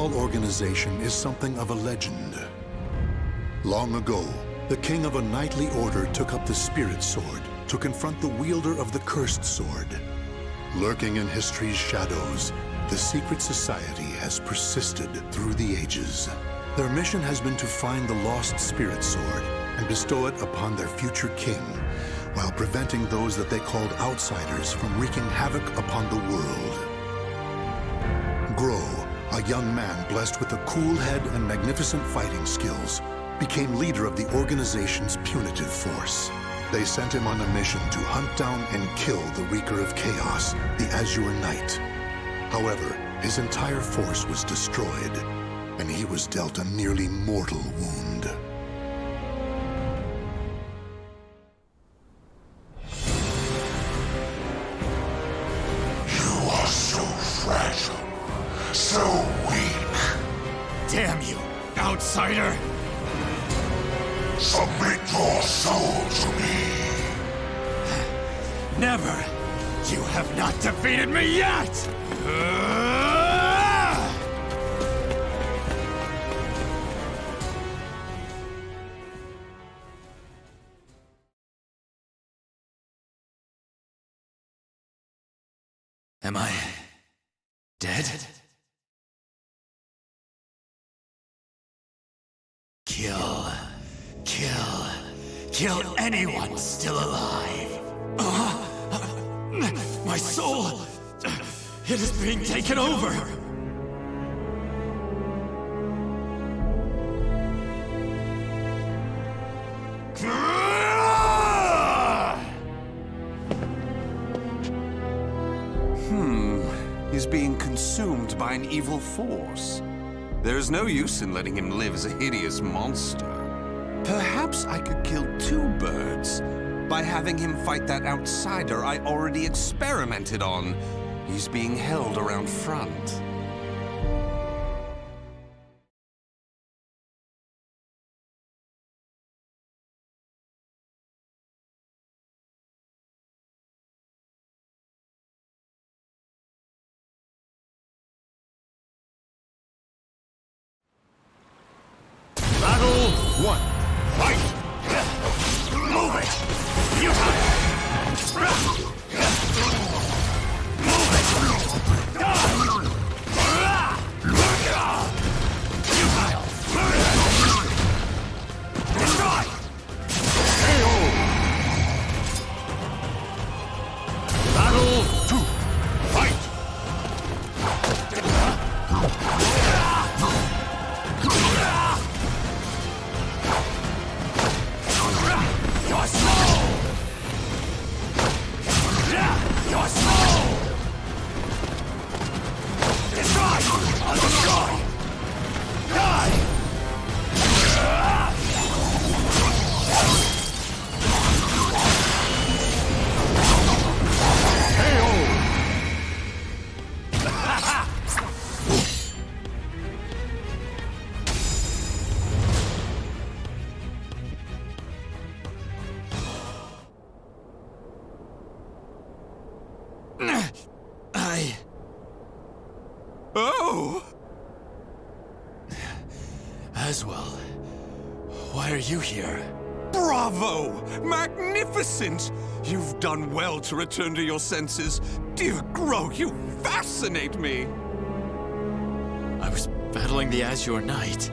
Cabal organization is something of a legend. Long ago, the king of a knightly order took up the Spirit Sword to confront the wielder of the Cursed Sword. Lurking in history's shadows, the secret society has persisted through the ages. Their mission has been to find the lost Spirit Sword and bestow it upon their future king, while preventing those that they called outsiders from wreaking havoc upon the world. Grow, a young man blessed with a cool head and magnificent fighting skills, became leader of the organization's punitive force. They sent him on a mission to hunt down and kill the Wreaker of Chaos, the Azure Knight. However, his entire force was destroyed, and he was dealt a nearly mortal wound. You are so fragile, so weak. Damn you, outsider! Submit your soul to me. Never! You have not defeated me yet! Am I dead? Kill anyone still alive. My soul, it is being taken over. He's being consumed by an evil force. There is no use in letting him live as a hideous monster. Perhaps I could kill two birds by having him fight that outsider I already experimented on. He's being held around front. Battle 1. Fight! Move it! Futile! Move it! Die! Futile! Destroy! KO! Battle 2. Fight! You're slow! You're slow! Destroy! I'll destroy! Die! Oh! Aswell, why are you here? Bravo! Magnificent! You've done well to return to your senses. Dear Grow, you fascinate me! I was battling the Azure Knight.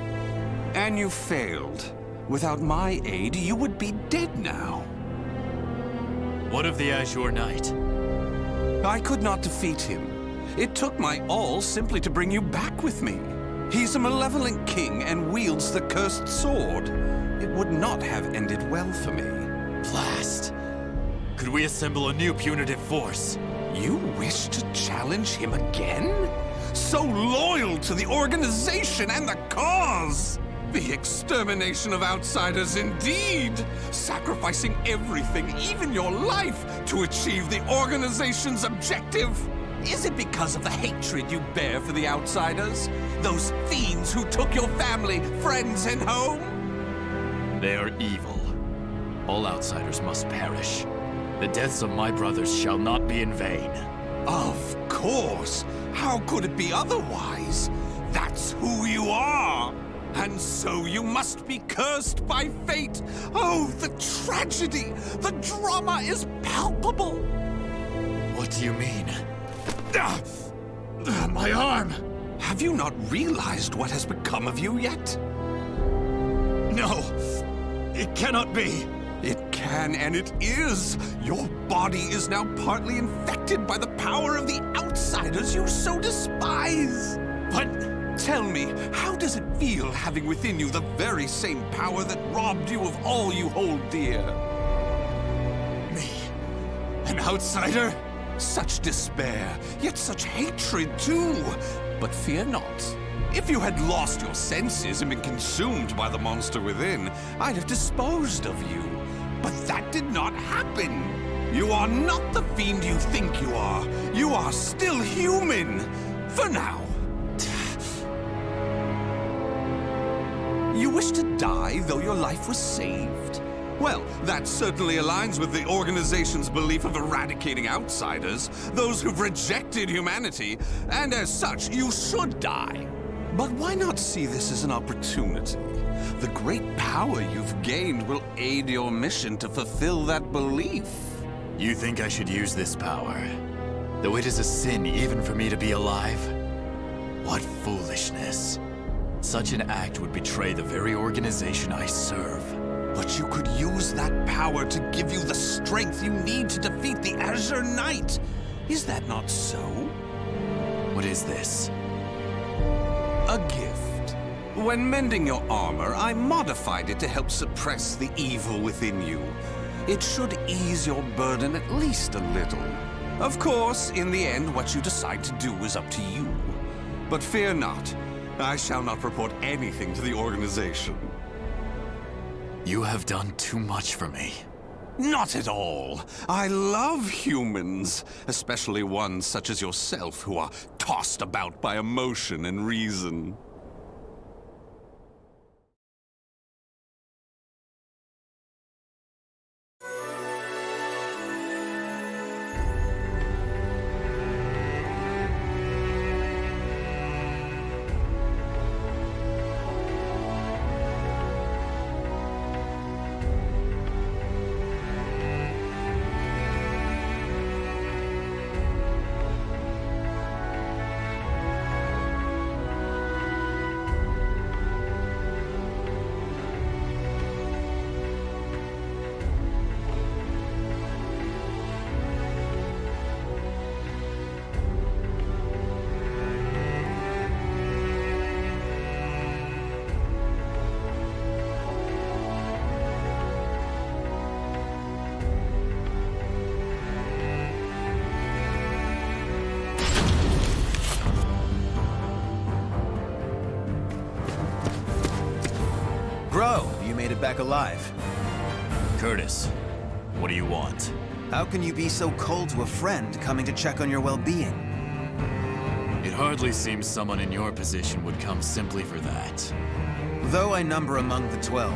And you failed. Without my aid, you would be dead now. What of the Azure Knight? I could not defeat him. It took my all simply to bring you back with me. He's a malevolent king and wields the cursed sword. It would not have ended well for me. Blast! Could we assemble a new punitive force? You wish to challenge him again? So loyal to the organization and the cause! The extermination of outsiders indeed! Sacrificing everything, even your life, to achieve the organization's objective! Is it because of the hatred you bear for the outsiders? Those fiends who took your family, friends, and home? They are evil. All outsiders must perish. The deaths of my brothers shall not be in vain. Of course! How could it be otherwise? That's who you are! And so you must be cursed by fate! Oh, the tragedy! The drama is palpable! What do you mean? My arm! Have you not realized what has become of you yet? No! It cannot be! It can and it is! Your body is now partly infected by the power of the outsiders you so despise! But... Tell me, how does it feel having within you the very same power that robbed you of all you hold dear? me... an outsider? Such despair, yet such hatred too! But fear not. If you had lost your senses and been consumed by the monster within, I'd have disposed of you. But that did not happen. You are not the fiend you think you are. You are still human. For now. You wish to die, though your life was saved? Well, that certainly aligns with the organization's belief of eradicating outsiders, those who've rejected humanity, and as such, you should die. But why not see this as an opportunity? The great power you've gained will aid your mission to fulfill that belief. You think I should use this power? Though it is a sin even for me to be alive? What foolishness. Such an act would betray the very organization I serve. But you could use that power to give you the strength you need to defeat the Azure Knight. Is that not so? What is this? A gift. When mending your armor, I modified it to help suppress the evil within you. It should ease your burden at least a little. Of course, in the end, what you decide to do is up to you. But fear not. I shall not report anything to the organization. You have done too much for me. Not at all. I love humans, especially ones such as yourself who are tossed about by emotion and reason. Bro, you made it back alive. Curtis, what do you want? How can you be so cold to a friend coming to check on your well-being? It hardly seems someone in your position would come simply for that. Though I number among the 12,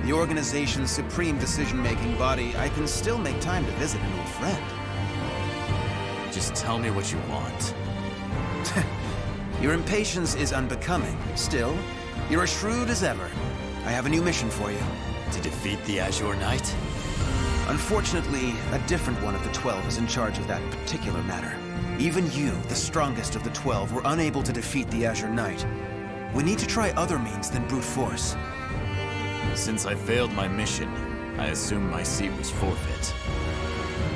the organization's supreme decision-making body, I can still make time to visit an old friend. Just tell me what you want. Your impatience is unbecoming. Still, you're as shrewd as ever. I have a new mission for you. To defeat the Azure Knight? Unfortunately, a different one of the 12 is in charge of that particular matter. Even you, the strongest of the 12, were unable to defeat the Azure Knight. We need to try other means than brute force. Since I failed my mission, I assume my seat was forfeit.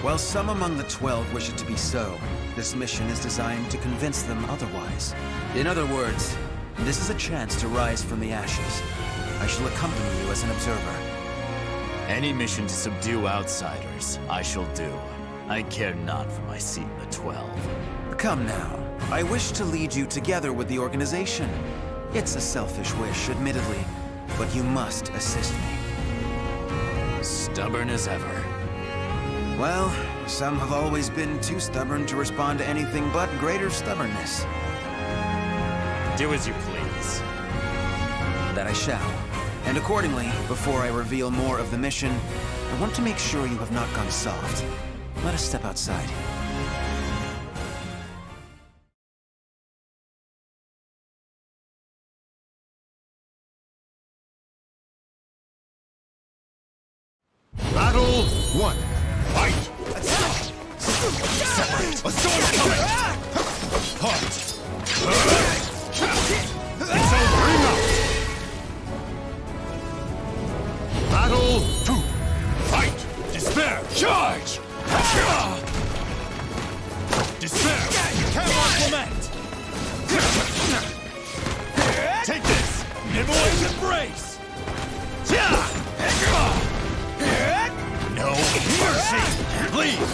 While some among the 12 wish it to be so, this mission is designed to convince them otherwise. In other words, this is a chance to rise from the ashes. I shall accompany you as an observer. Any mission to subdue outsiders, I shall do. I care not for my seat in the 12. Come now. I wish to lead you together with the organization. It's a selfish wish, admittedly, but you must assist me. Stubborn as ever. Well, some have always been too stubborn to respond to anything but greater stubbornness. Do as you please. That I shall. And accordingly, before I reveal more of the mission, I want to make sure you have not gone soft. Let us step outside. A storm's coming! Halt! It's over! Bring up! Battle 2! Fight! Despair! Charge! Despair! Camelot lament! Take this! Nibble's embrace! No mercy! Please!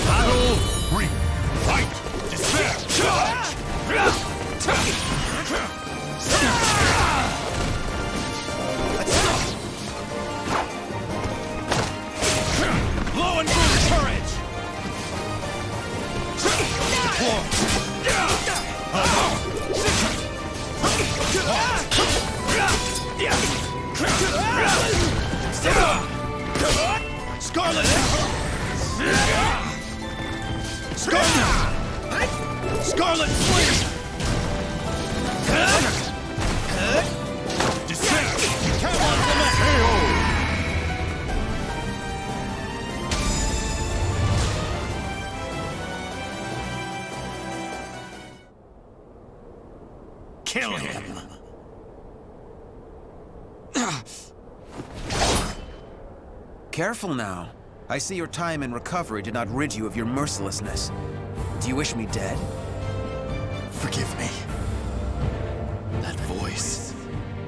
Battle 3! Fight! Despair! Charge! Blow and boost courage! Scarlet! Scarlet Flame! Despair! Camelot lament! Kill him! Careful now. I see your time in recovery did not rid you of your mercilessness. Do you wish me dead? Forgive me. That voice.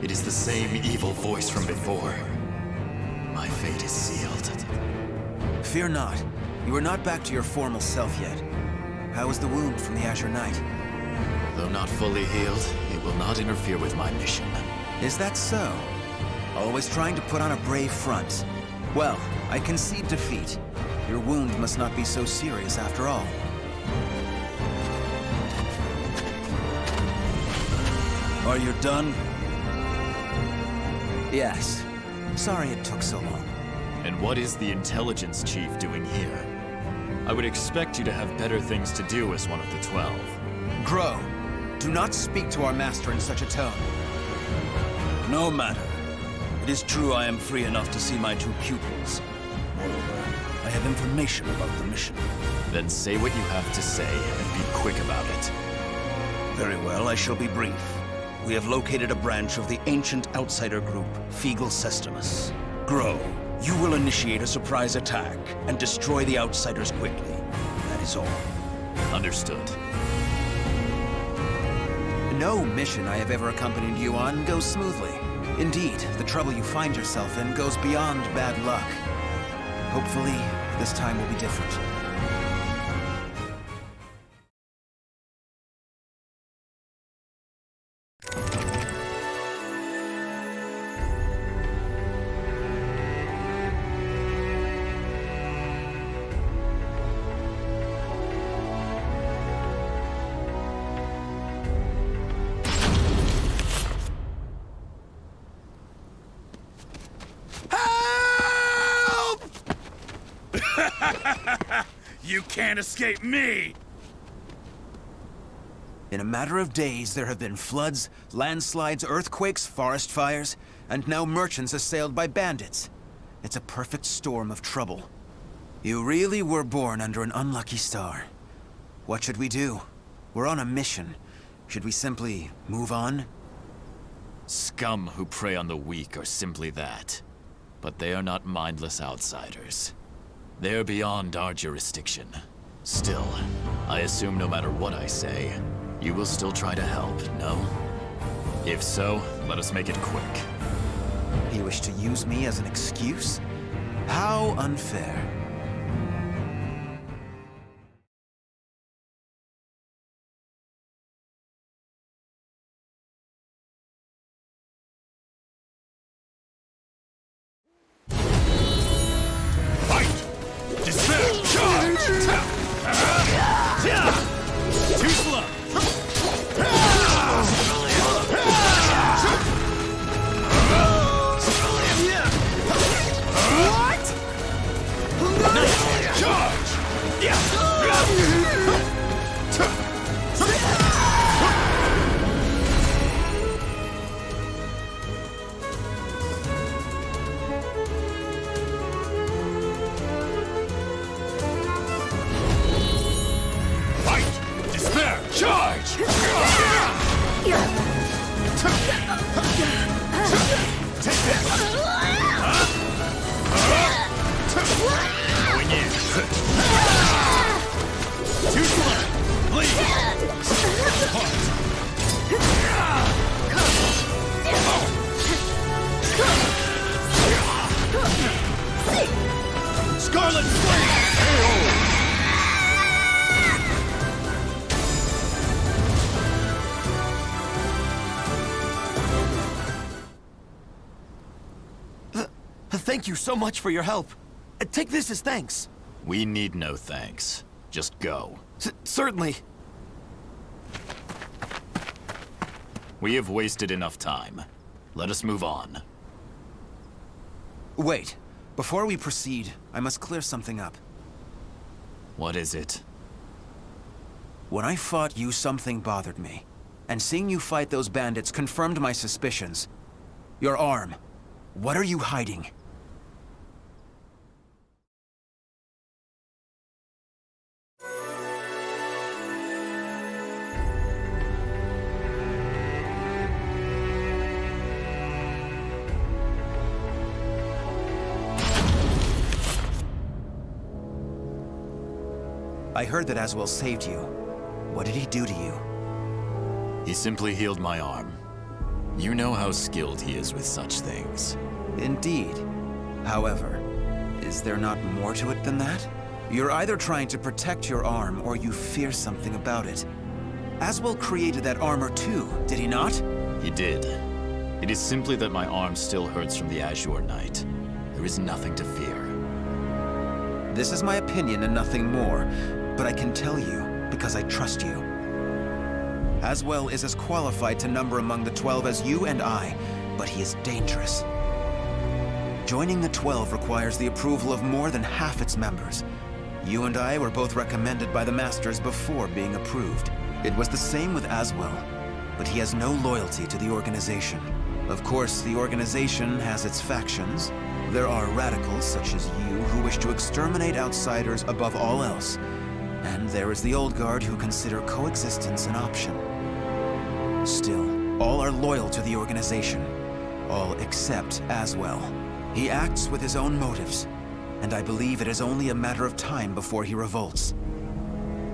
It is the same evil voice from before. My fate is sealed. Fear not. You are not back to your formal self yet. How is the wound from the Azure Knight? Though not fully healed, it will not interfere with my mission. Is that so? Always trying to put on a brave front. Well, I concede defeat. Your wound must not be so serious after all. Are you done? Yes. Sorry it took so long. And what is the intelligence chief doing here? I would expect you to have better things to do as one of the 12. Grow, do not speak to our master in such a tone. No matter. It is true I am free enough to see my 2 pupils. Moreover, I have information about the mission. Then say what you have to say, and be quick about it. Very well, I shall be brief. We have located a branch of the ancient outsider group, Feegle Sestimus. Grow, you will initiate a surprise attack and destroy the outsiders quickly. That is all. Understood. No mission I have ever accompanied you on goes smoothly. Indeed, the trouble you find yourself in goes beyond bad luck. Hopefully, this time will be different. You can't escape me! In a matter of days, there have been floods, landslides, earthquakes, forest fires, and now merchants assailed by bandits. It's a perfect storm of trouble. You really were born under an unlucky star. What should we do? We're on a mission. Should we simply move on? Scum who prey on the weak are simply that. But they are not mindless outsiders. They're beyond our jurisdiction. Still, I assume no matter what I say, you will still try to help, no? If so, let us make it quick. You wish to use me as an excuse? How unfair. Too slow! Charge! Charge! Going in. Too slow. Please. Scarlet Flame! Thank you so much for your help. Take this as thanks. We need no thanks. Just go. Certainly. We have wasted enough time. Let us move on. Wait. Before we proceed, I must clear something up. What is it? When I fought you, something bothered me. And seeing you fight those bandits confirmed my suspicions. Your arm. What are you hiding? I heard that Aswell saved you. What did he do to you? He simply healed my arm. You know how skilled he is with such things. Indeed. However, is there not more to it than that? You're either trying to protect your arm or you fear something about it. Aswell created that armor too, did he not? He did. It is simply that my arm still hurts from the Azure Knight. There is nothing to fear. This is my opinion and nothing more, but I can tell you because I trust you. Aswell is as qualified to number among the 12 as you and I, but he is dangerous. Joining the 12 requires the approval of more than half its members. You and I were both recommended by the Masters before being approved. It was the same with Aswell, but he has no loyalty to the organization. Of course, the organization has its factions. There are radicals such as you who wish to exterminate outsiders above all else. And there is the old guard who consider coexistence an option. Still, all are loyal to the organization. All except Aswell. He acts with his own motives, and I believe it is only a matter of time before he revolts.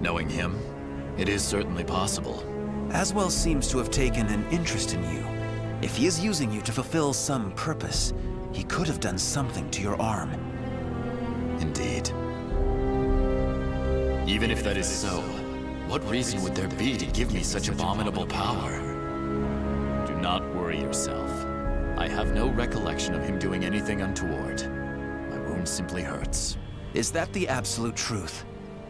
Knowing him, it is certainly possible. Aswell seems to have taken an interest in you. If he is using you to fulfill some purpose, he could have done something to your arm. Indeed. Even if that is so, what reason would there be to give me such abominable power? Do not worry yourself. I have no recollection of him doing anything untoward. My wound simply hurts. Is that the absolute truth?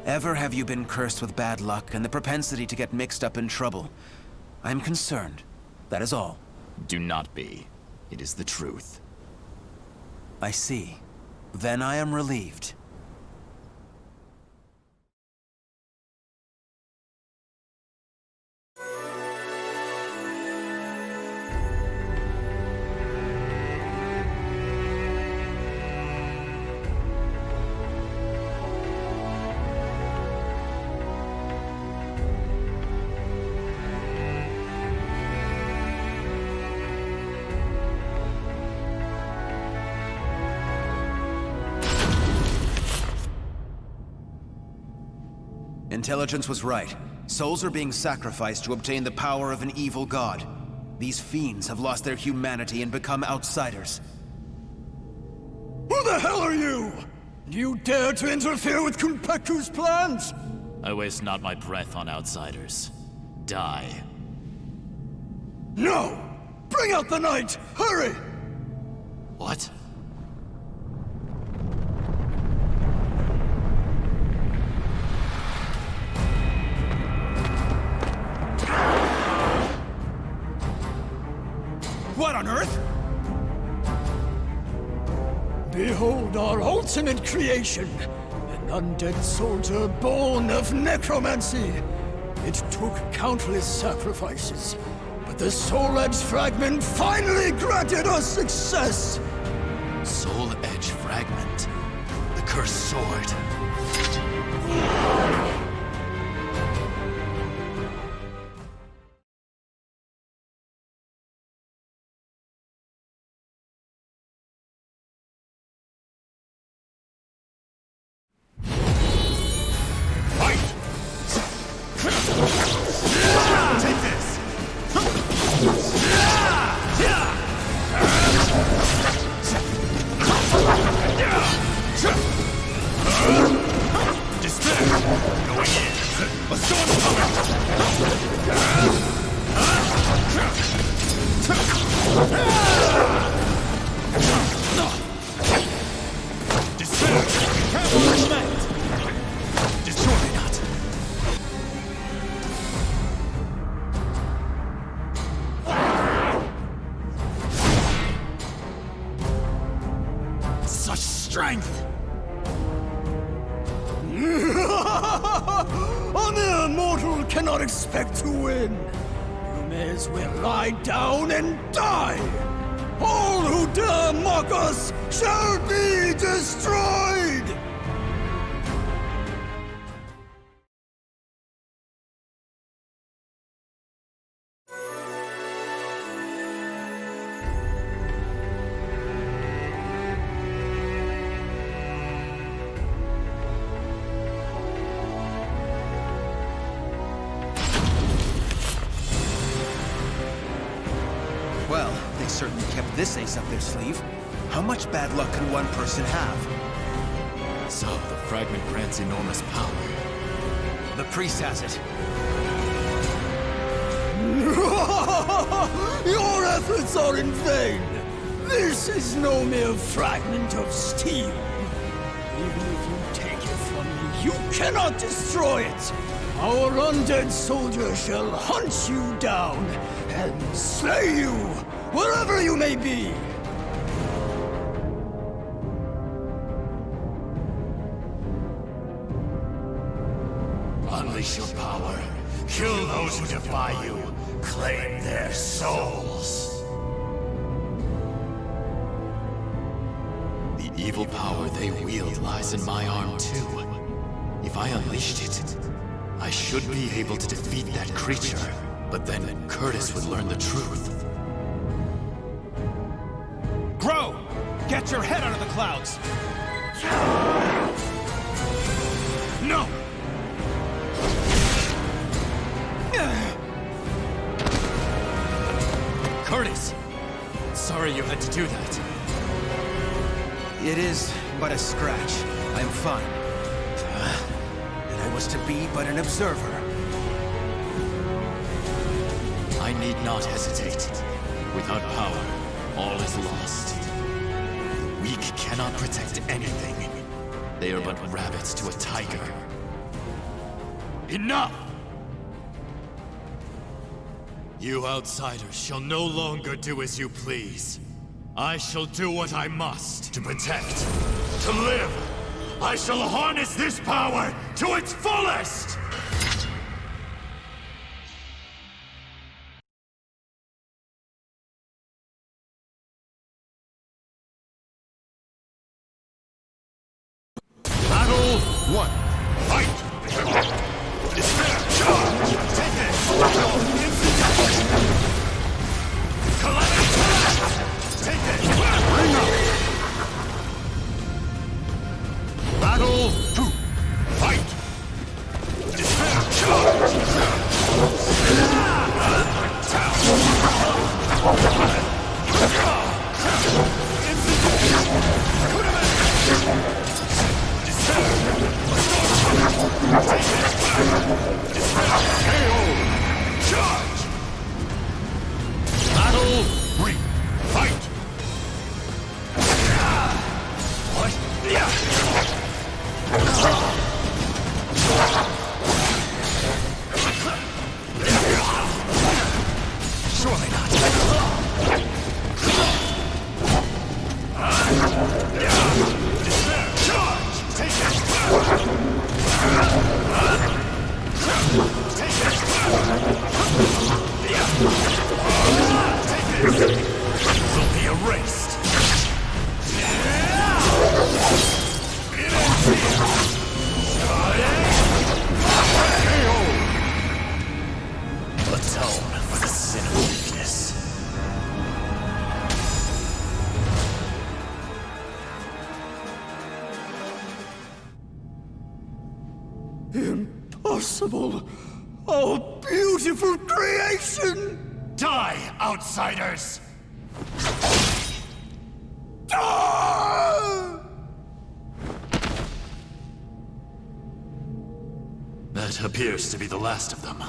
Ever have you been cursed with bad luck and the propensity to get mixed up in trouble? I'm concerned. That is all. Do not be. It is the truth. I see. Then I am relieved. Intelligence was right. Souls are being sacrificed to obtain the power of an evil god. These fiends have lost their humanity and become outsiders. Who the hell are you? You dare to interfere with Kunpeku's plans? I waste not my breath on outsiders. Die. No! Bring out the knight! Hurry! What? What on earth? Behold our ultimate creation, an undead soldier born of necromancy. It took countless sacrifices, but the Soul Edge Fragment finally granted us success! Soul Edge Fragment. The cursed sword. cannot expect to win. You may as well lie down and die. All who dare mock us shall be destroyed! Well, they certainly kept this ace up their sleeve. How much bad luck can one person have? So, the fragment grants enormous power. The priest has it. Your efforts are in vain! This is no mere fragment of steel. Even if you take it from me, you cannot destroy it! Our undead soldier shall hunt you down and slay you, wherever you may be! Unleash your power. Kill those who defy you. Claim their souls. The evil power they wield lies in my arm too. If I unleashed it, I should be able to defeat that creature. But then Curtis would learn the truth. Grow! Get your head out of the clouds! No! Curtis! Sorry you had to do that. It is but a scratch. I'm fine. And I was to be but an observer. I need not hesitate. Without power, all is lost. The weak cannot protect anything. They are but rabbits to a tiger. Enough! You outsiders shall no longer do as you please. I shall do what I must. To protect. To live. I shall harness this power to its fullest! Battle 1. Fight! Despair! Charge! Take it! Calamity! Take it! Bring up! Battle 2. Fight! Despair! Charge! Charge! Battle 3. Fight! What? Surely not. Despair! Charge! Take it! Take it! Will be erased. Atone for the sin of weakness. Impossible! Oh, beautiful creation! Die, outsiders! Ah! That appears to be the last of them.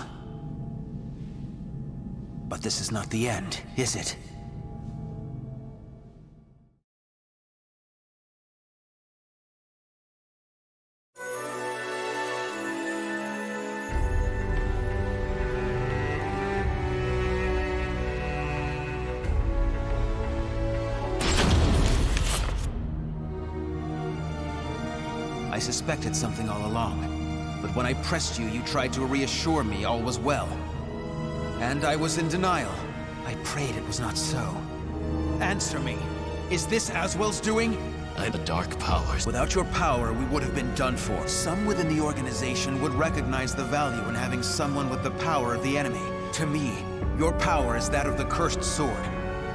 But this is not the end, is it? I suspected something all along. But when I pressed you, you tried to reassure me all was well. And I was in denial. I prayed it was not so. Answer me. Is this Aswell's doing? The dark powers. Without your power, we would have been done for. Some within the organization would recognize the value in having someone with the power of the enemy. To me, your power is that of the cursed sword.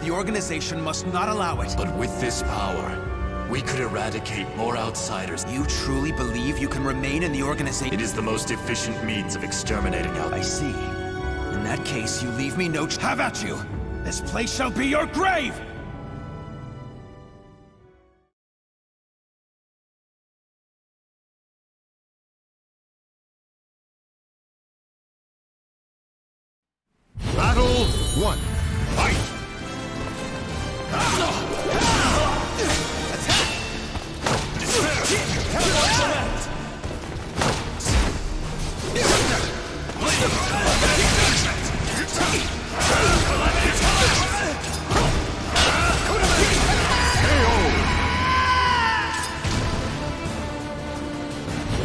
The organization must not allow it. But with this power, we could eradicate more outsiders. You truly believe you can remain in the organization? It is the most efficient means of exterminating I outsiders. see. In that case, you leave me no Have at you! This place shall be your grave! Battle 1. Fight!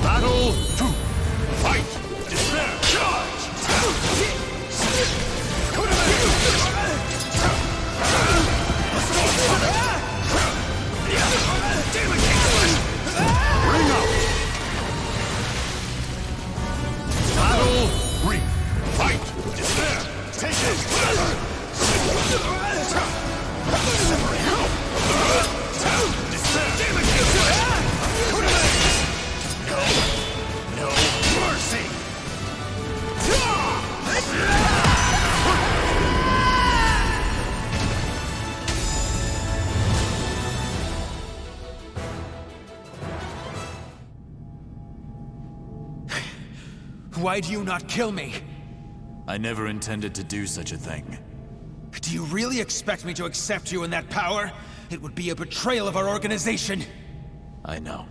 Battle 2. Fight! Despair! Charge! Ring out! Battle 3. Fight! Despair! Take No mercy! Why do you not kill me? I never intended to do such a thing. Do you really expect me to accept you in that power? It would be a betrayal of our organization. I know.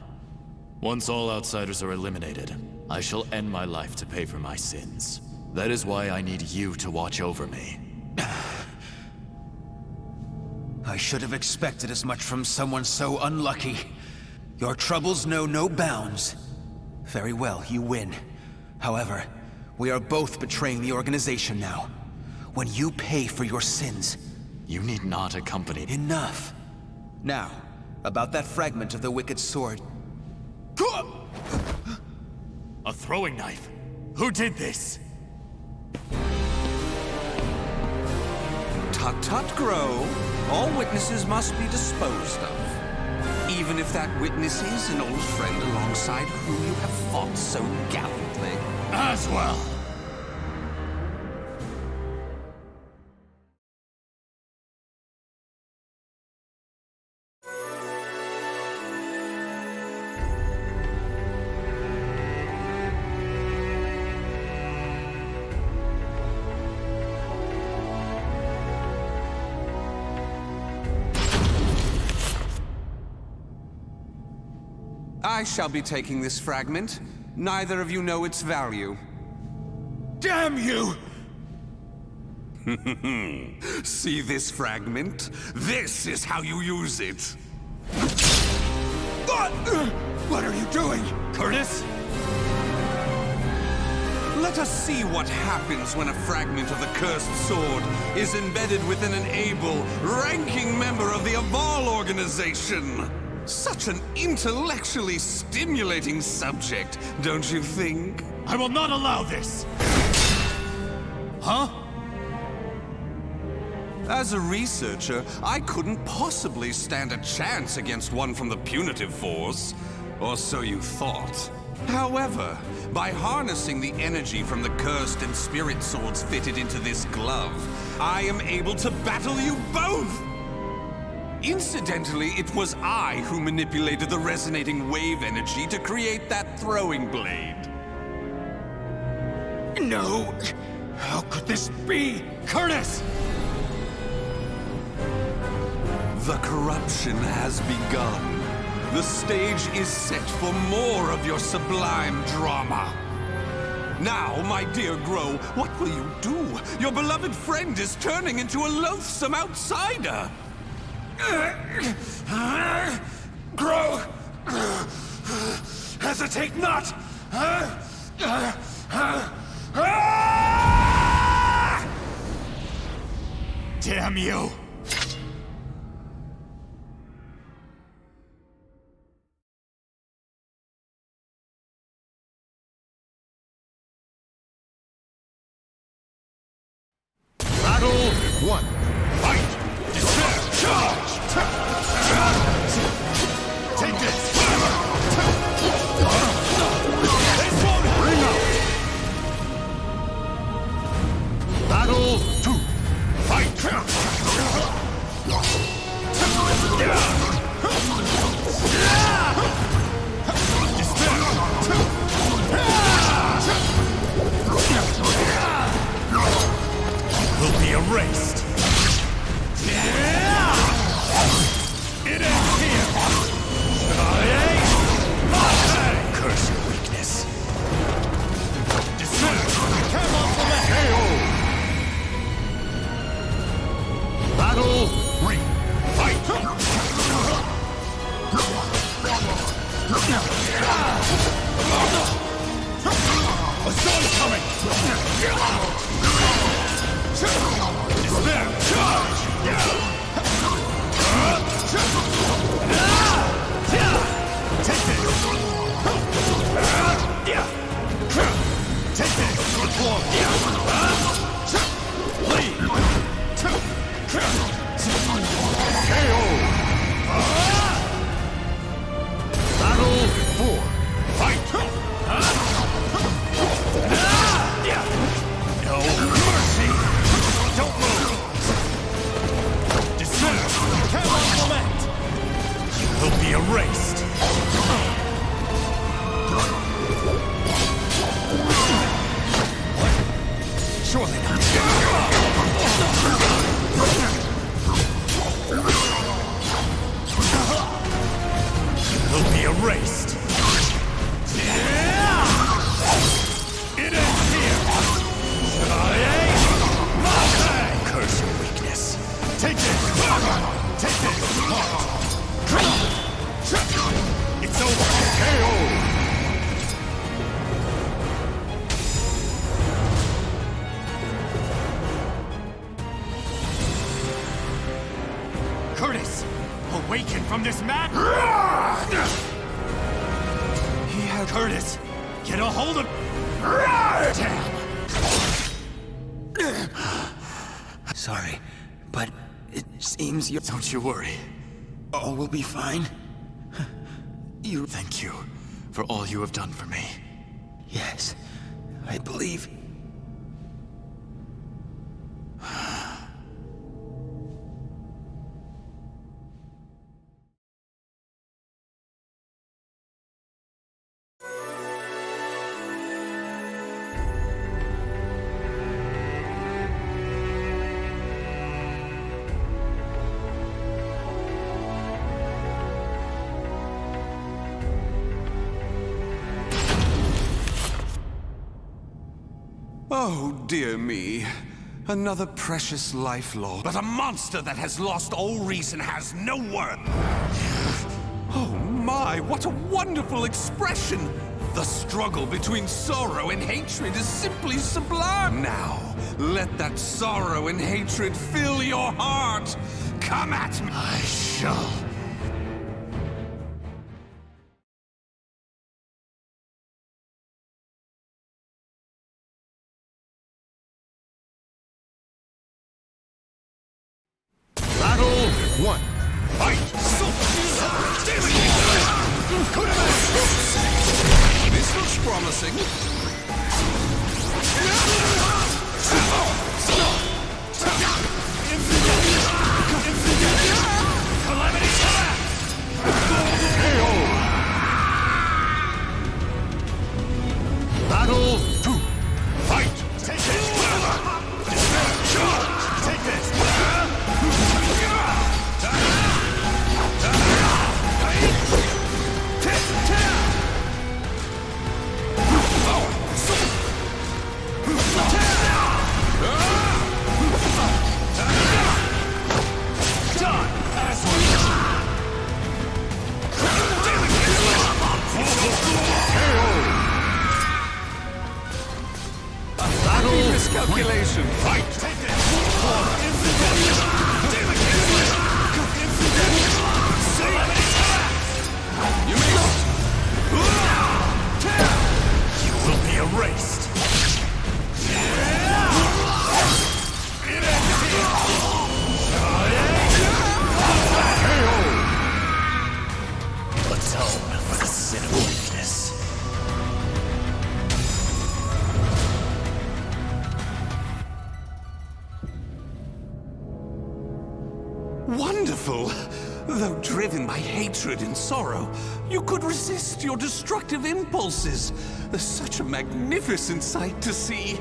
Once all outsiders are eliminated, I shall end my life to pay for my sins. That is why I need you to watch over me. I should have expected as much from someone so unlucky. Your troubles know no bounds. Very well, you win. However, we are both betraying the organization now. When you pay for your sins... You need not accompany me. Enough. Now, about that fragment of the wicked sword. A throwing knife? Who did this? Tut-tut, Grow. All witnesses must be disposed of. Even if that witness is an old friend alongside whom you have fought so gallantly. Aswell! I shall be taking this fragment. Neither of you know its value. Damn you! See this fragment? This is how you use it. What are you doing? Curtis? Let us see what happens when a fragment of the cursed sword is embedded within an able, ranking member of the Aval organization. Such an intellectually stimulating subject, don't you think? I will not allow this! Huh? As a researcher, I couldn't possibly stand a chance against one from the punitive force. Or so you thought. However, by harnessing the energy from the cursed and spirit swords fitted into this glove, I am able to battle you both! Incidentally, it was I who manipulated the resonating wave energy to create that throwing blade. No! How could this be? Curtis! The corruption has begun. The stage is set for more of your sublime drama. Now, my dear Grow, what will you do? Your beloved friend is turning into a loathsome outsider. Grow! Hesitate not! Damn you! Battle 1. Fight! Despair! Charge! Take this! This won't bring up! Battle 2. Fight! Will be erased. It ends here. Curse your weakness. KO. Battle 3. Fight. A storm's coming. Despair! Charge! Take this! Take this! Good form! Lead! KO! Battle 4. Fight! No mercy! Don't move! Despair! Cannot lament! You will be erased! Surely not! You will be erased! It ends here! Curse your weakness. Take this! Take this! It's over! KO! Curtis! Awaken from this mad... He had... Curtis! Get a hold of... Damn! Sorry, but it seems you... Don't you worry. All will be fine. You... Thank you for all you have done for me. Yes, I believe... Oh, dear me. Another precious life lost. But a monster that has lost all reason has no worth. Oh my, what a wonderful expression! The struggle between sorrow and hatred is simply sublime. Now, let that sorrow and hatred fill your heart. Come at me. I shall. Battle 1. Fight! This looks promising. Calamity collapse! Battle 2. Fight! Take this! Despair! Charge! Take this! Miscalculation. Fight! Take this! erased! Atone for the sin of weakness. Wonderful! Though driven by hatred and sorrow, you could resist your destructive impulses. Such a magnificent sight to see.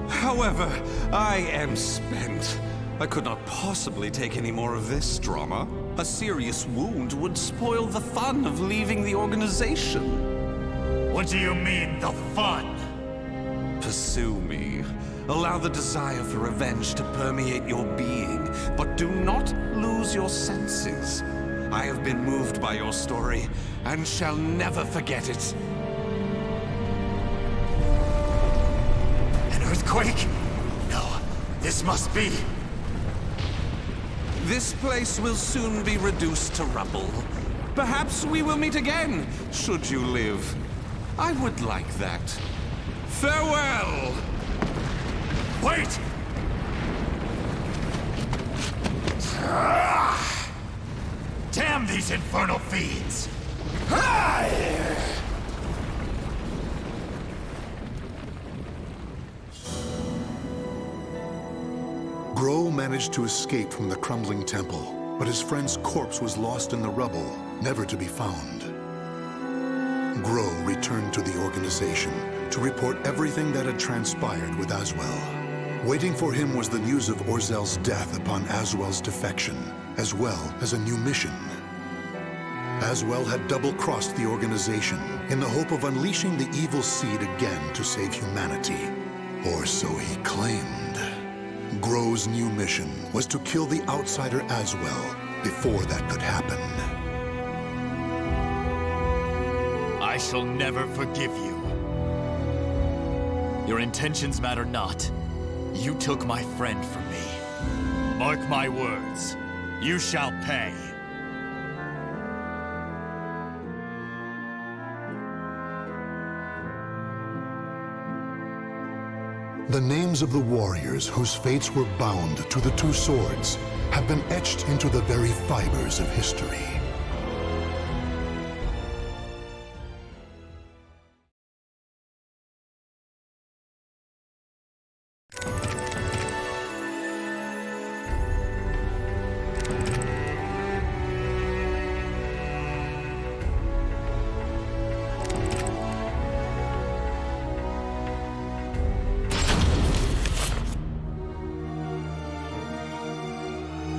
However, I am spent. I could not possibly take any more of this drama. A serious wound would spoil the fun of leaving the organization. What do you mean, the fun? Pursue me. Allow the desire for revenge to permeate your being, but do not lose your senses. I have been moved by your story, and shall never forget it. An earthquake? No, this must be... This place will soon be reduced to rubble. Perhaps we will meet again, should you live. I would like that. Farewell! Wait! Damn these infernal fiends! Grow managed to escape from the crumbling temple, but his friend's corpse was lost in the rubble, never to be found. Grow returned to the organization to report everything that had transpired with Aswell. Waiting for him was the news of Orzel's death upon Aswell's defection, as well as a new mission. Aswell had double-crossed the organization in the hope of unleashing the evil seed again to save humanity. Or so he claimed. Grow's new mission was to kill the outsider Aswell before that could happen. I shall never forgive you. Your intentions matter not. You took my friend from me. Mark my words. You shall pay. The names of the warriors whose fates were bound to the two swords have been etched into the very fibers of history.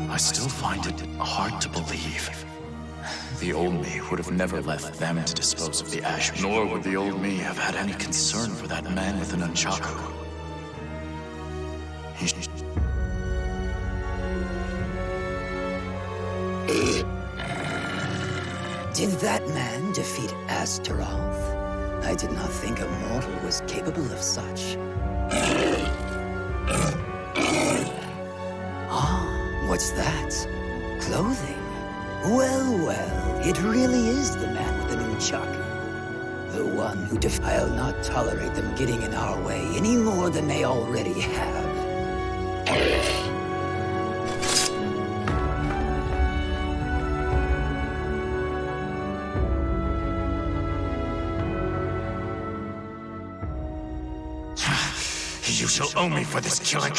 I still find it hard to believe. The old me would have never left them to dispose of the ash, nor would the old me have had any concern for that man with an nunchaku. Did that man defeat Astaroth? I did not think a mortal was capable of such. What's that? Clothing? Well, well, it really is the man with the nunchaku. The one who I'll not tolerate them getting in our way any more than they already have. You shall owe me for this killing.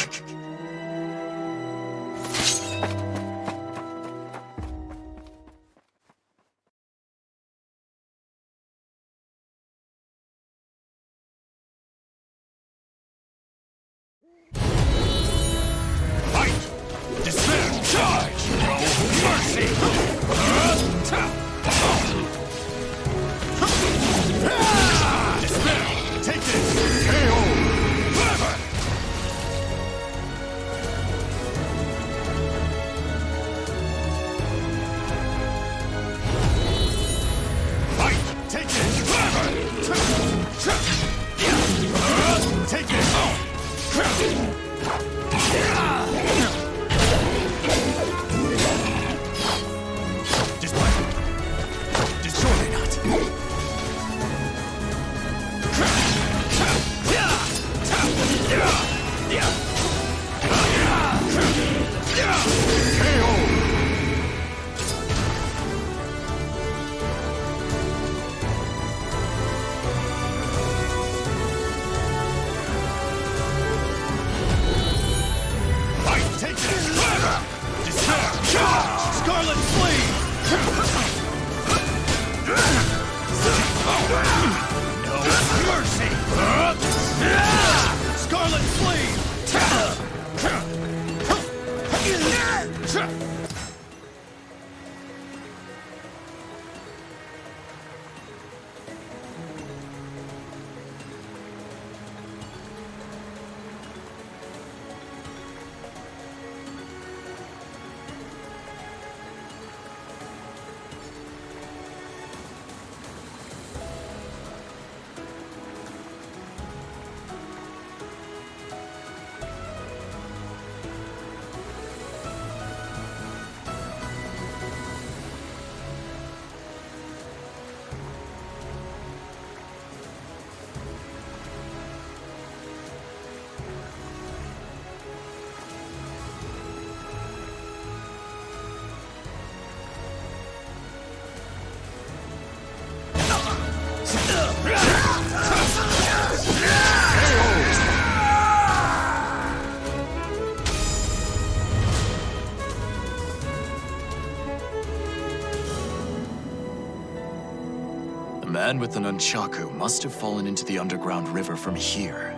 The man with the nunchaku must have fallen into the underground river from here.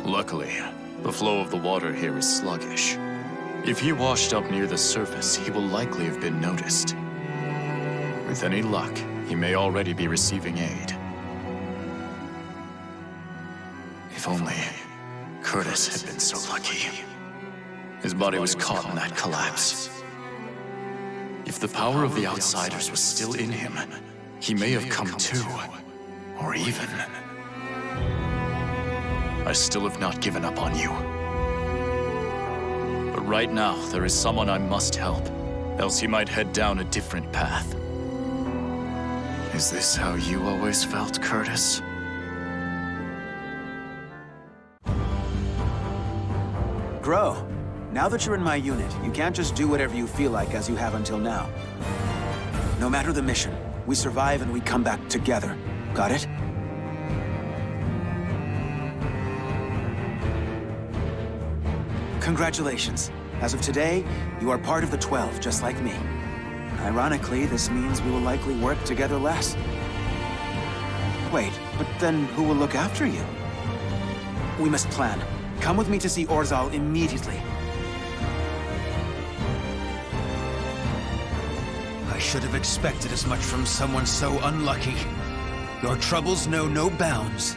Luckily, the flow of the water here is sluggish. If he washed up near the surface, he will likely have been noticed. With any luck, he may already be receiving aid. If only Curtis had been so lucky. His body was caught in that collapse. If the power of the outsiders was still in him, he may have come to, or even... I still have not given up on you. But right now, there is someone I must help, else he might head down a different path. Is this how you always felt, Curtis? Grow, now that you're in my unit, you can't just do whatever you feel like as you have until now. No matter the mission, we survive and we come back together. Got it? Congratulations. As of today, you are part of the 12, just like me. Ironically, this means we will likely work together less. Wait, but then who will look after you? We must plan. Come with me to see Orzal immediately. I should have expected as much from someone so unlucky. Your troubles know no bounds.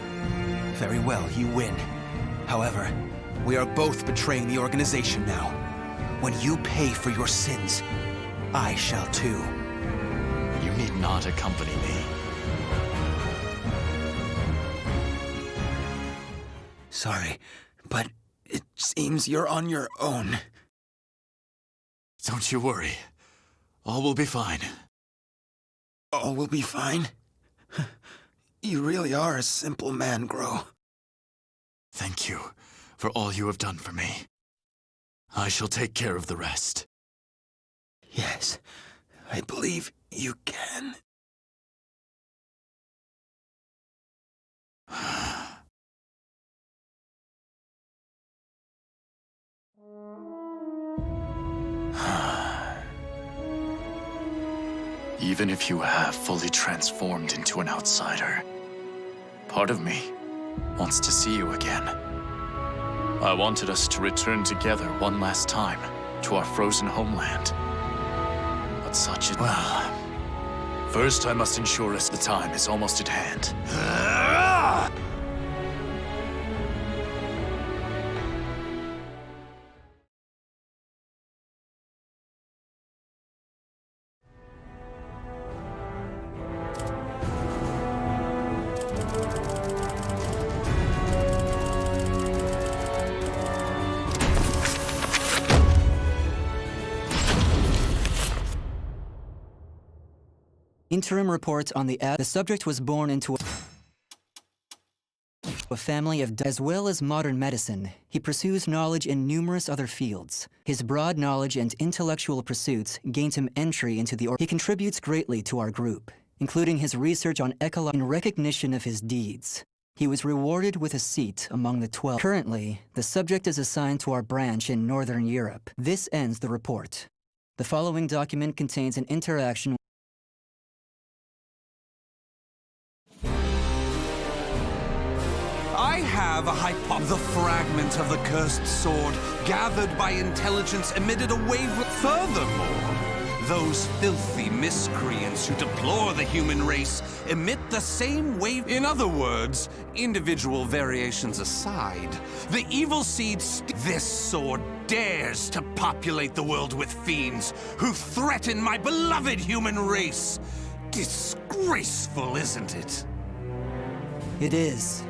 Very well, you win. However, we are both betraying the organization now. When you pay for your sins, I shall too. You need not accompany me. Sorry, but it seems you're on your own. Don't you worry. All will be fine. All will be fine? You really are a simple man, Grow. Thank you for all you have done for me. I shall take care of the rest. Yes, I believe you can. Even if you have fully transformed into an outsider, part of me wants to see you again. I wanted us to return together one last time to our frozen homeland. But such a... Well, first I must ensure us the time is almost at hand. Interim report on the subject was born into a family of as well as modern medicine. He pursues knowledge in numerous other fields. His broad knowledge and intellectual pursuits gained him entry into the He contributes greatly to our group, including his research on ecology in recognition of his deeds. He was rewarded with a seat among the 12. Currently, the subject is assigned to our branch in Northern Europe. This ends the report. The following document contains an interaction I have a hypothesis. The fragment of the cursed sword, gathered by intelligence, emitted a wave. Furthermore, those filthy miscreants who deplore the human race emit the same wave. In other words, individual variations aside, the evil seed. This sword dares to populate the world with fiends who threaten my beloved human race. Disgraceful, isn't it? It is.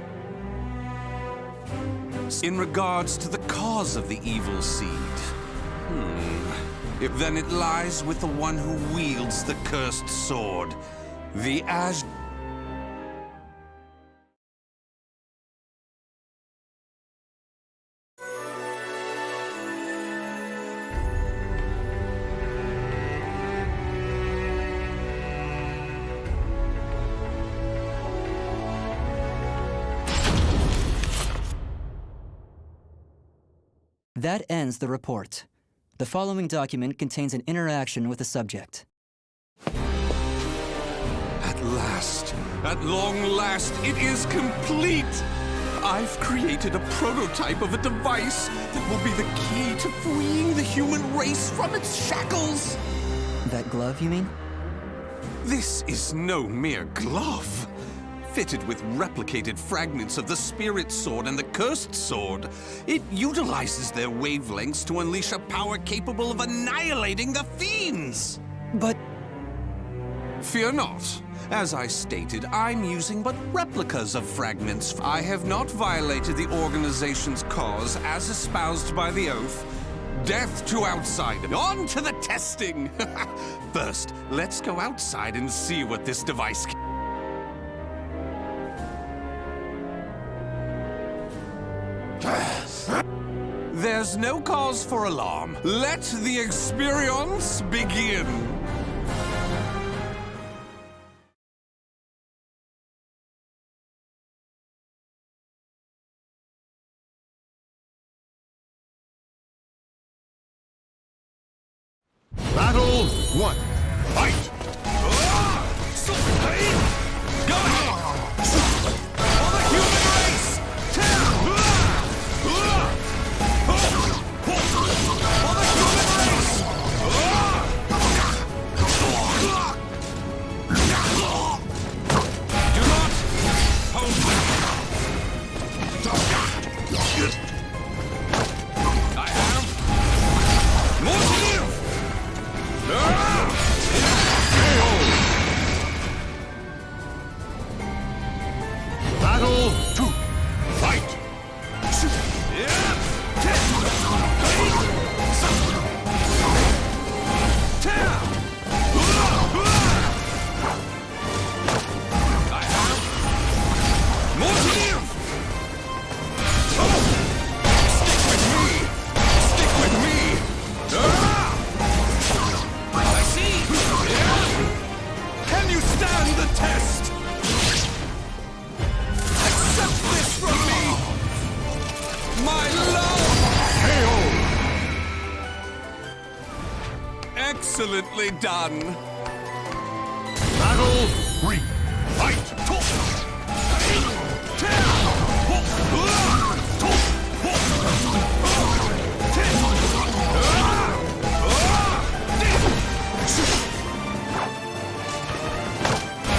In regards to the cause of the evil seed, then it lies with the one who wields the cursed sword, the That ends the report. The following document contains an interaction with the subject. At long last, it is complete! I've created a prototype of a device that will be the key to freeing the human race from its shackles! That glove, you mean? This is no mere glove. Fitted with replicated fragments of the Spirit Sword and the Cursed Sword, it utilizes their wavelengths to unleash a power capable of annihilating the fiends! But... Fear not. As I stated, I'm using but replicas of fragments. I have not violated the organization's cause as espoused by the oath. Death to outside. On to the testing! First, let's go outside and see what this device can. There's no cause for alarm. Let the experience begin. Battle 1. Fight! Go ahead! For the human race! For the human race! Do not hold back! I have more to give! Battle 2. Fight! I have more to give! Stick with me! Stick with me! I see! Can you stand the test? Accept this from me! My love! Excellently done! Battle 3. Fight!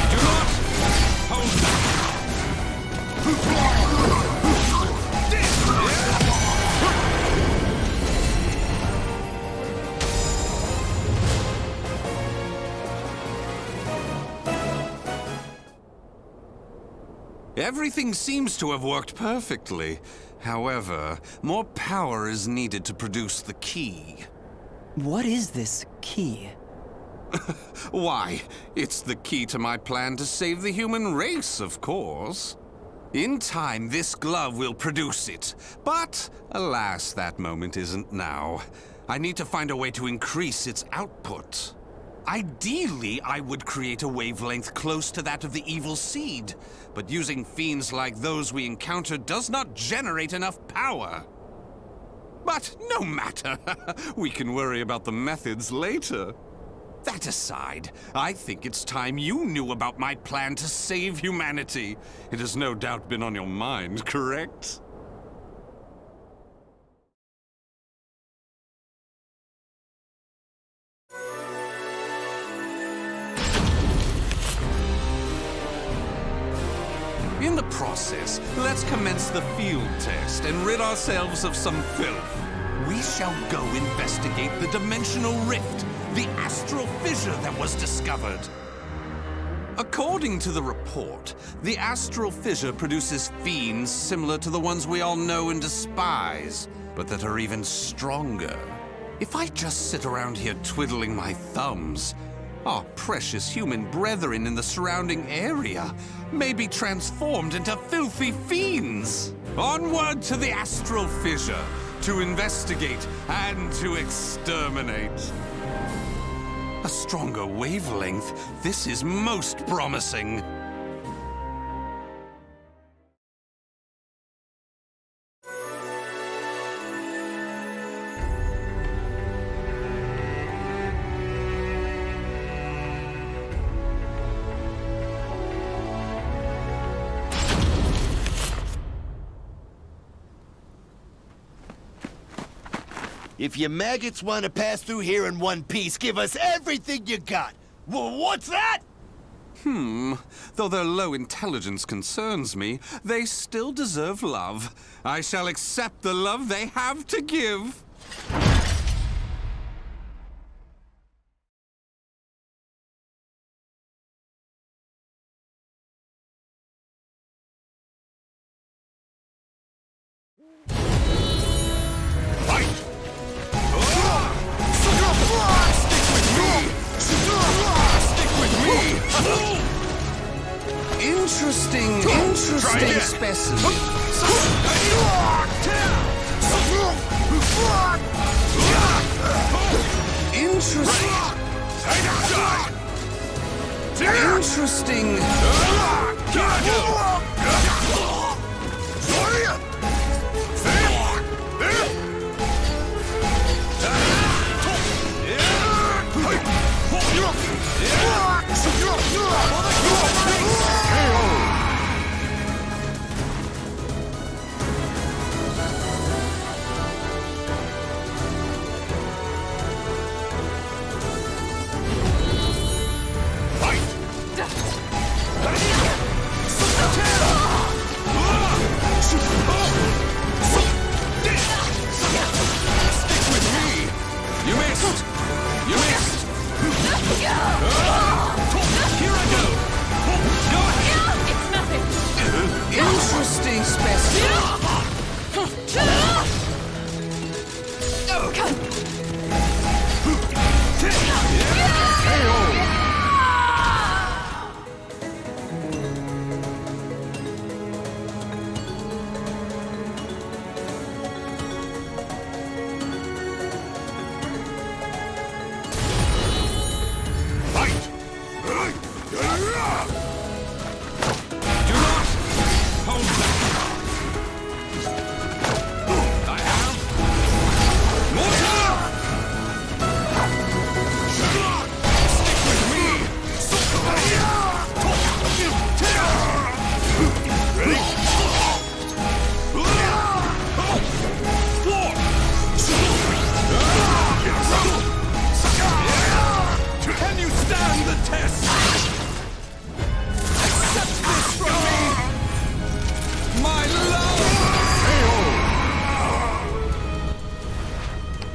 Do not hold back! Everything seems to have worked perfectly. However, more power is needed to produce the key. What is this key? Why, it's the key to my plan to save the human race, of course. In time, this glove will produce it. But, alas, that moment isn't now. I need to find a way to increase its output. Ideally, I would create a wavelength close to that of the evil seed, but using fiends like those we encountered does not generate enough power. But no matter, we can worry about the methods later. That aside, I think it's time you knew about my plan to save humanity. It has no doubt been on your mind, correct? In the process, let's commence the field test and rid ourselves of some filth. We shall go investigate the dimensional rift, the astral fissure that was discovered. According to the report, the astral fissure produces fiends similar to the ones we all know and despise, but that are even stronger. If I just sit around here twiddling my thumbs, our precious human brethren in the surrounding area may be transformed into filthy fiends. Onward to the astral fissure, to investigate and to exterminate. A stronger wavelength. This is most promising. If you maggots want to pass through here in one piece, give us everything you got. Well, what's that? Though their low intelligence concerns me, they still deserve love. I shall accept the love they have to give. Interesting specimen. Interesting. Interesting specimen.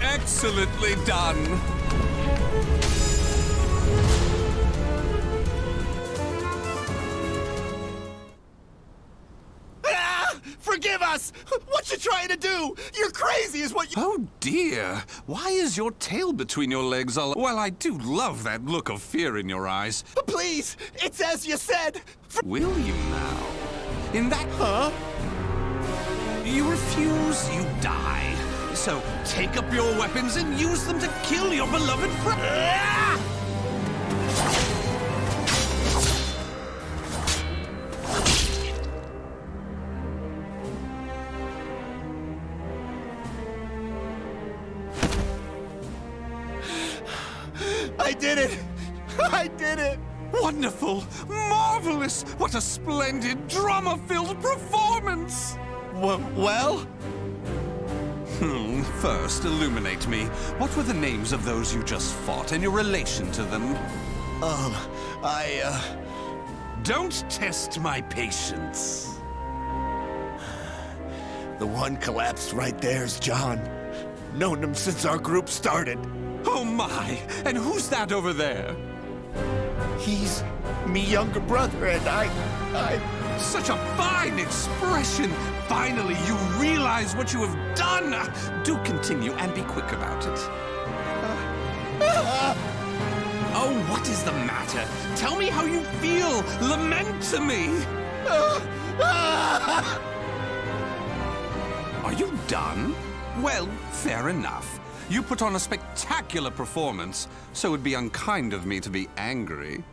Excellently done. Forgive us! What you trying to do? You're crazy is what you— Oh dear, why is your tail between your legs all— Well, I do love that look of fear in your eyes. Please, it's as you said. Will you now? In that— Huh? You refuse, you die. So take up your weapons and use them to kill your beloved friend. I did it! I did it! Wonderful! Marvelous! What a splendid, drama-filled performance! Well? First, illuminate me. What were the names of those you just fought and your relation to them? Don't test my patience. The one collapsed right there's John. Known him since our group started. Oh my! And who's that over there? He's me younger brother, and I... Such a fine expression! Finally, you realize what you have done! Do continue and be quick about it. Oh, what is the matter? Tell me how you feel! Lament to me! Are you done? Well, fair enough. You put on a spectacular performance, so it'd be unkind of me to be angry.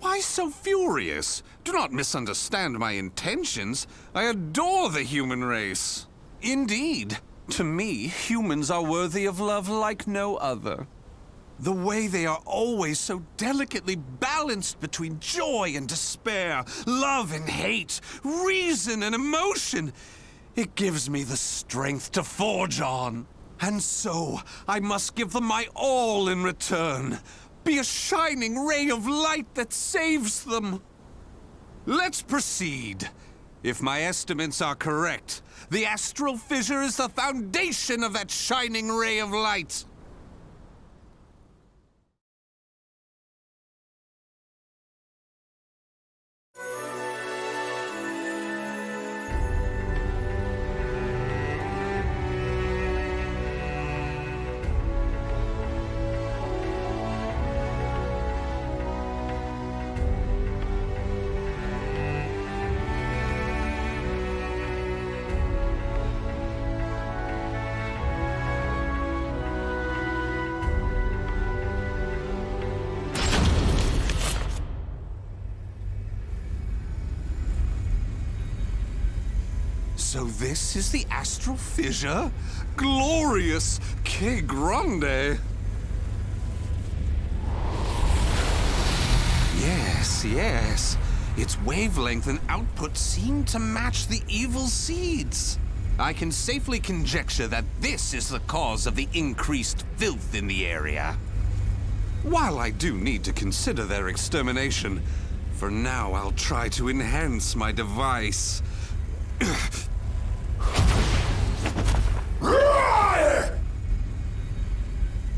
Why so furious? Do not misunderstand my intentions. I adore the human race. Indeed, to me, humans are worthy of love like no other. The way they are always so delicately balanced between joy and despair, love and hate, reason and emotion. It gives me the strength to forge on. And so, I must give them my all in return. Be a shining ray of light that saves them. Let's proceed. If my estimates are correct, the astral fissure is the foundation of that shining ray of light. So this is the astral fissure? Glorious! Que grande! Yes. Its wavelength and output seem to match the evil seeds. I can safely conjecture that this is the cause of the increased filth in the area. While I do need to consider their extermination, for now I'll try to enhance my device.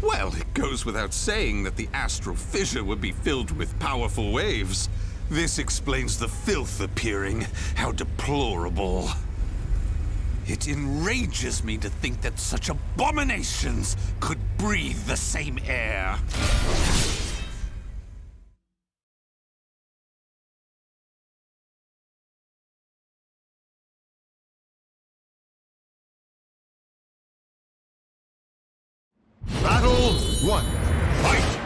Well, it goes without saying that the astral fissure would be filled with powerful waves. This explains the filth appearing. How deplorable. It enrages me to think that such abominations could breathe the same air. Battle 1. Fight!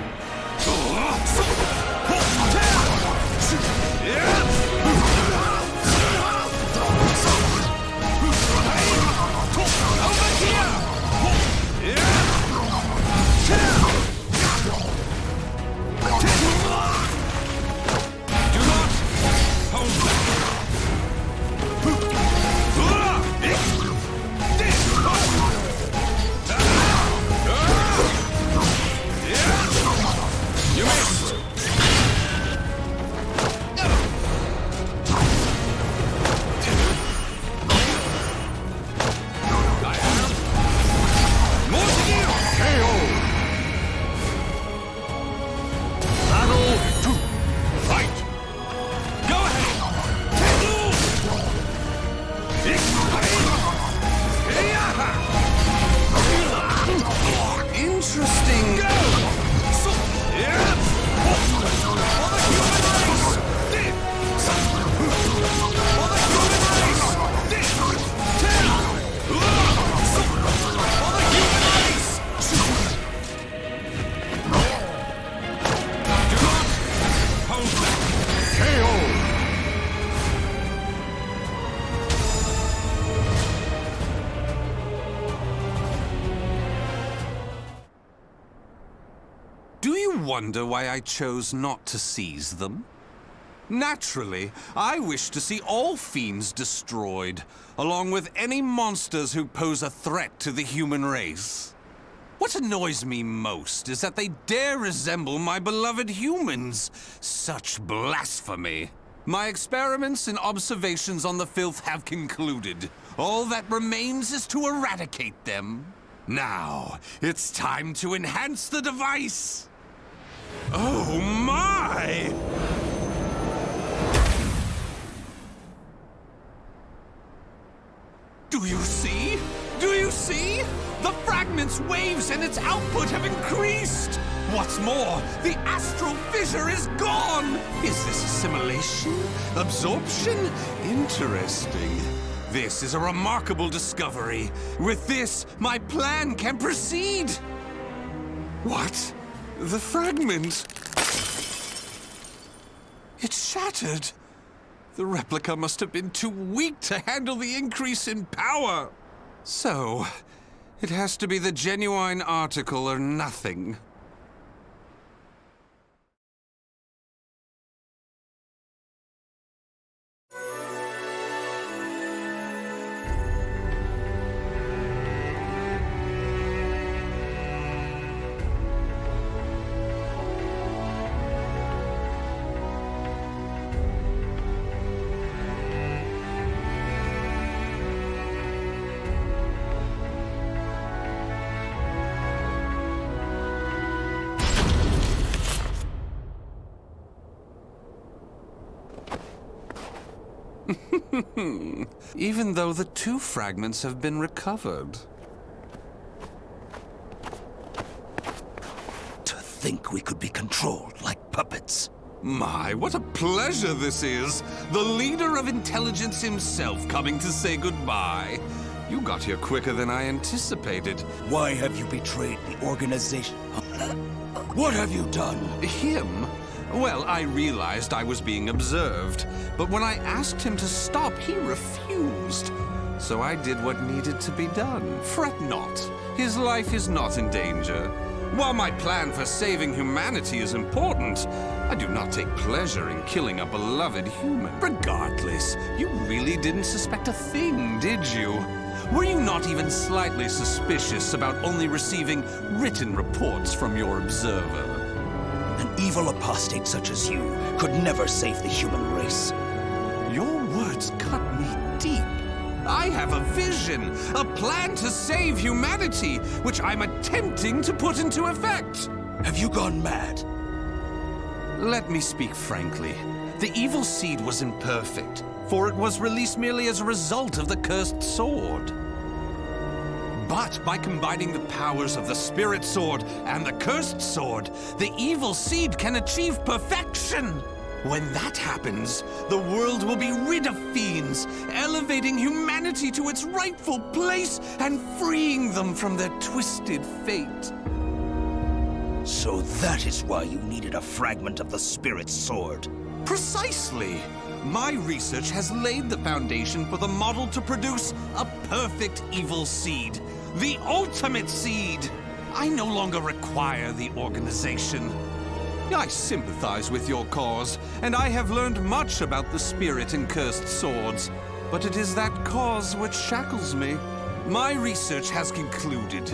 Wonder why I chose not to seize them? Naturally, I wish to see all fiends destroyed, along with any monsters who pose a threat to the human race. What annoys me most is that they dare resemble my beloved humans. Such blasphemy. My experiments and observations on the filth have concluded. All that remains is to eradicate them. Now, it's time to enhance the device! Oh my! Do you see? Do you see? The fragment's waves and its output have increased! What's more, the astral fissure is gone! Is this assimilation? Absorption? Interesting. This is a remarkable discovery. With this, my plan can proceed! What? The fragment? It's shattered. The replica must have been too weak to handle the increase in power. So, it has to be the genuine article or nothing. Even though the two fragments have been recovered. To think we could be controlled like puppets. My, what a pleasure this is! The leader of intelligence himself coming to say goodbye. You got here quicker than I anticipated. Why have you betrayed the organization? What have you done? Him? Well, I realized I was being observed, but when I asked him to stop, he refused. So I did what needed to be done. Fret not. His life is not in danger. While my plan for saving humanity is important, I do not take pleasure in killing a beloved human. Regardless, you really didn't suspect a thing, did you? Were you not even slightly suspicious about only receiving written reports from your observer? An evil apostate such as you could never save the human race. Your words cut me deep. I have a vision, a plan to save humanity, which I'm attempting to put into effect. Have you gone mad? Let me speak frankly. The evil seed was imperfect, for it was released merely as a result of the cursed sword. But by combining the powers of the spirit sword and the cursed sword, the evil seed can achieve perfection. When that happens, the world will be rid of fiends, elevating humanity to its rightful place and freeing them from their twisted fate. So that is why you needed a fragment of the spirit sword. Precisely. My research has laid the foundation for the model to produce a perfect evil seed. The ultimate seed! I no longer require the organization. I sympathize with your cause, and I have learned much about the spirit and cursed swords. But it is that cause which shackles me. My research has concluded,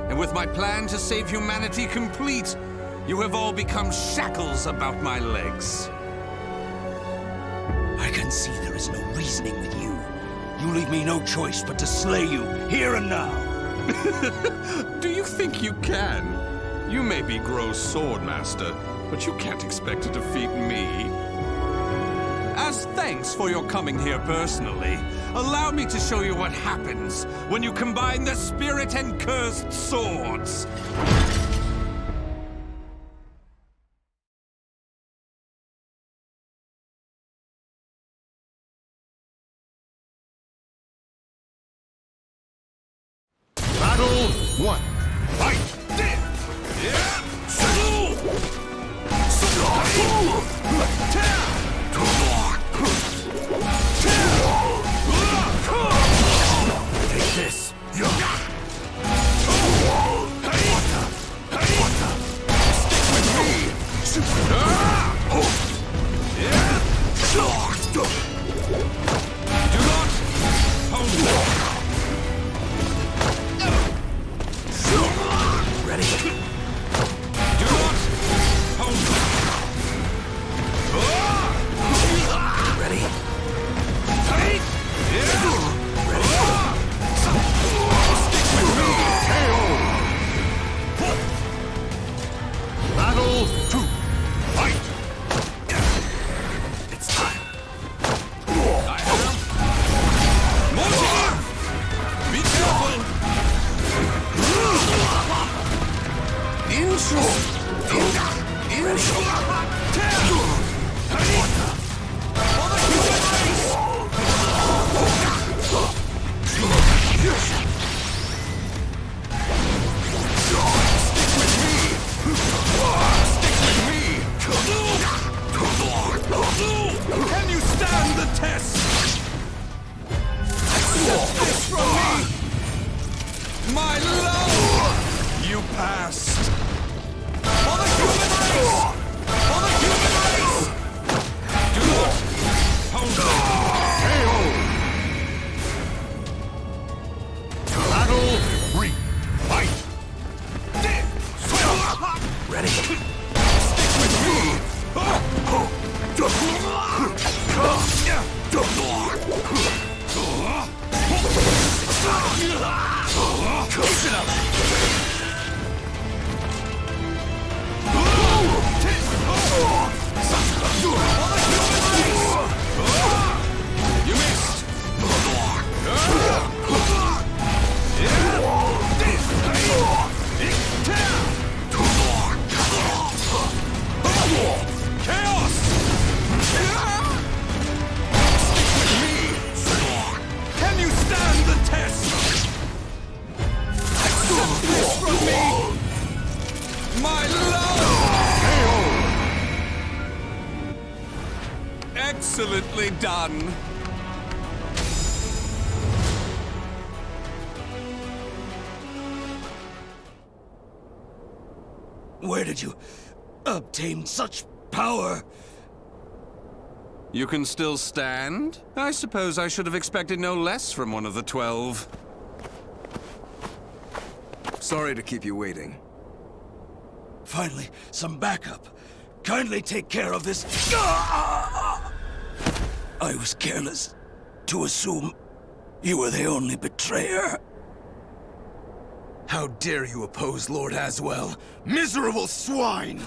and with my plan to save humanity complete, you have all become shackles about my legs. I can see there is no reasoning with you. You leave me no choice but to slay you, here and now. Do you think you can? You may be Gro's swordmaster, but you can't expect to defeat me. As thanks for your coming here personally, allow me to show you what happens when you combine the spirit and cursed swords. Battle 1. Fight! Take this. Battle 2. Fight! It's time. Be careful! Can you stand the test? Accept this from me! My love! You passed! For the human race! For the human race! Do not hold Battle 3. Fight! Ready? Stick with me! Listen up! Excellently done. Where did you obtain such power? You can still stand? I suppose I should have expected no less from one of the 12. Sorry to keep you waiting. Finally, some backup. Kindly take care of this. I was careless to assume you were the only betrayer. How dare you oppose Lord Aswell? Miserable swine!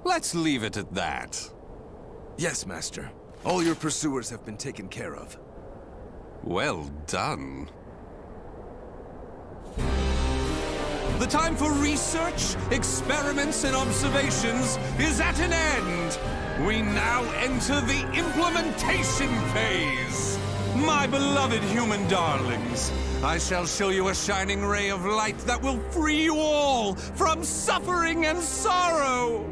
Let's leave it at that. Yes, Master. All your pursuers have been taken care of. Well done. The time for research, experiments, and observations is at an end. We now enter the implementation phase. My beloved human darlings, I shall show you a shining ray of light that will free you all from suffering and sorrow.